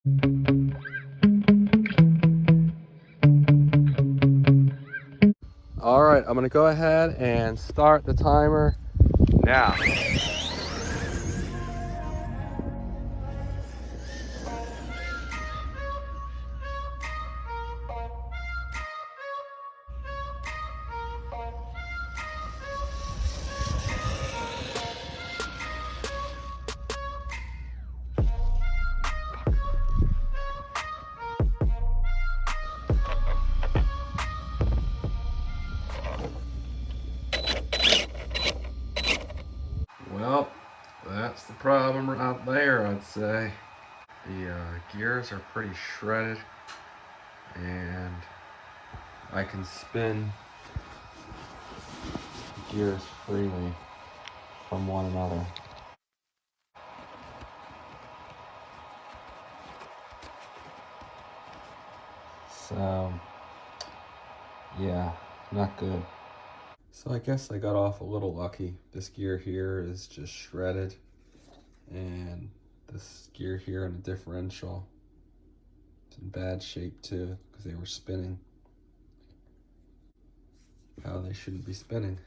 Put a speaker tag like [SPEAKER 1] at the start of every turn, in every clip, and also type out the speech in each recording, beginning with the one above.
[SPEAKER 1] All right, I'm gonna go ahead and start the timer now. Well, that's the problem right there, I'd say. The gears are pretty shredded, and I can spin the gears freely from one another. So, yeah, not good. So I guess I got off a little lucky. This gear here is just shredded, and this gear here in the differential is in bad shape too, because they were spinning how they shouldn't be spinning.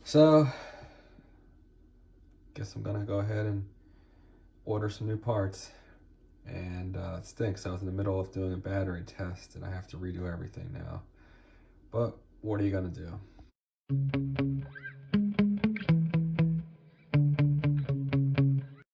[SPEAKER 1] So, guess I'm gonna go ahead and order some new parts. And it stinks. I was in the middle of doing a battery test and I have to redo everything now. But what are you gonna do?